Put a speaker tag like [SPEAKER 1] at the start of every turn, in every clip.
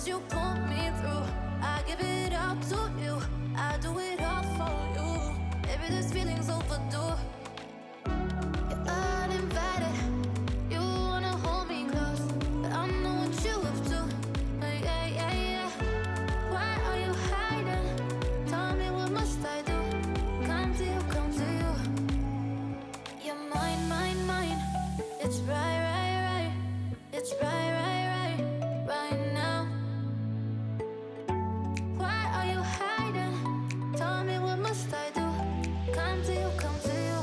[SPEAKER 1] that you put me through. I give it all to you, I do it all for you. Maybe this feeling's overdue. You're uninvited, you wanna hold me close, but I know what you have to. Yeah, yeah, yeah. Why are you hiding? Tell me, what must I do? Come to you, come to you. You're mine, mine, mine. It's right, right, right. It's right, right, right, right now. Why are you hiding? Tell me, what must I do? Come to you, come to you.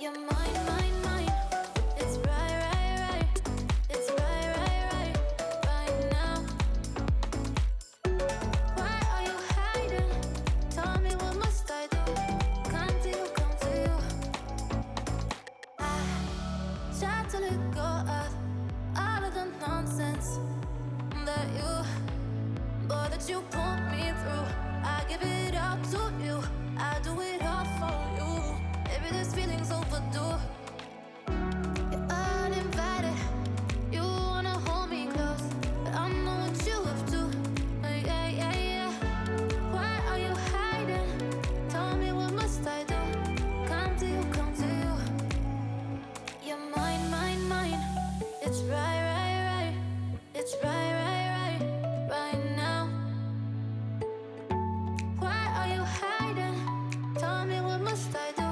[SPEAKER 1] You're mine, mine, mine. It's right, right, right. It's right, right, right, right now. Why are you hiding? Tell me, what must I do? Come to you, come to you. I tried to let go of all of the nonsense that you put me through. I give it all to you, I do it all for you. Maybe this feeling's overdue. You're uninvited, you wanna hold me close, but I know what you have to. Yeah, yeah, yeah. Why are you hiding? Tell me, what must I do? Come to you, come to you. You're mine, mine, mine. It's right, right, right. It's right, right, right, right now. Why are you hiding? Tell me, what must I do?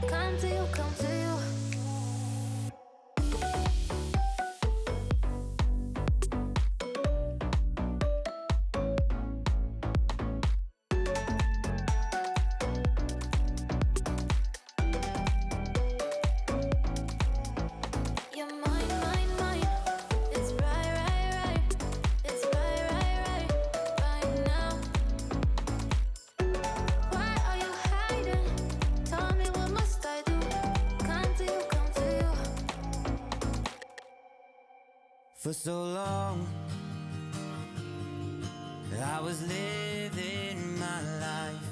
[SPEAKER 1] Come to you, come to you. You're mine, mine, mine. It's right, right, right. It's right, right, right, right now. Why are you hiding? Tell me, what must I do? Come to you, come to you.
[SPEAKER 2] For so long, I was living my life,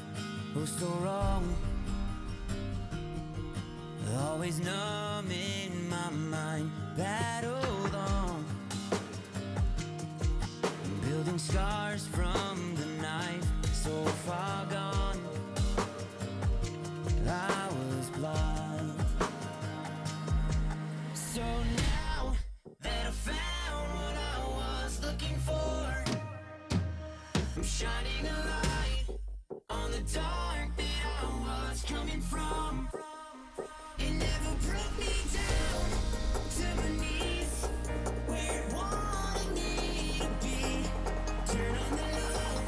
[SPEAKER 2] oh so wrong. Always numb in my mind, battled on, building scars from the knife, so far gone. I was blind. So now that I found what I was looking for, I'm shining a light on the dark that I was coming from. It never brought me down to my knees, where it wanted me to be. Turn on the love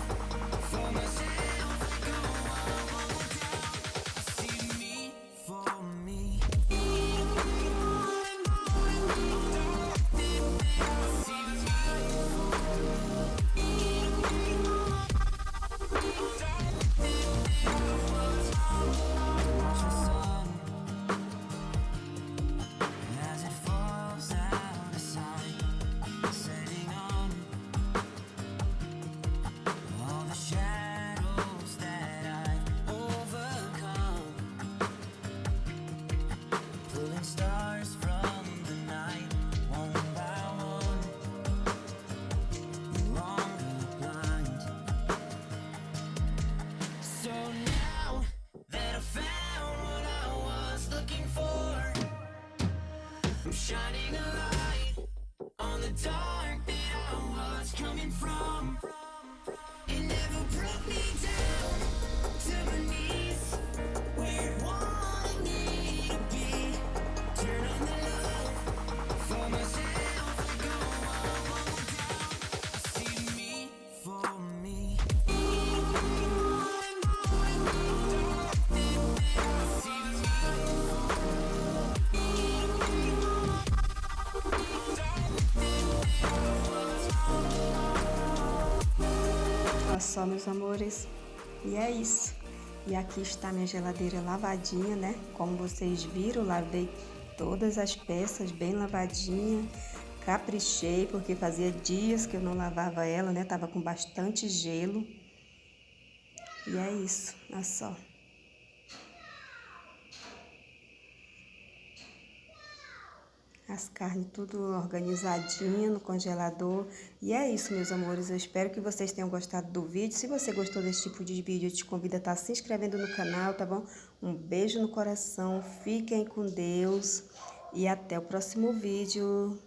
[SPEAKER 2] for myself, go on down. I see me for me. As it falls out of sight, setting on all the shadows that I've overcome, pulling stars from the night, one by one, no longer blind. So now that I found what I was looking for, I'm shining a light on the dark that I was coming from. It never brought me down to my knees, where it wanted me to be. Turn on the love for myself, go on down. I see me for me. I see me.
[SPEAKER 3] Olha só, meus amores, e é isso. E aqui está minha geladeira lavadinha, né? Como vocês viram, lavei todas as peças bem lavadinha, caprichei, porque fazia dias que eu não lavava ela, né? Tava com bastante gelo. E é isso, olha só. As carnes tudo organizadinha no congelador. E é isso, meus amores. Eu espero que vocês tenham gostado do vídeo. Se você gostou desse tipo de vídeo, eu te convido a estar se inscrevendo no canal, tá bom? Um beijo no coração. Fiquem com Deus. E até o próximo vídeo.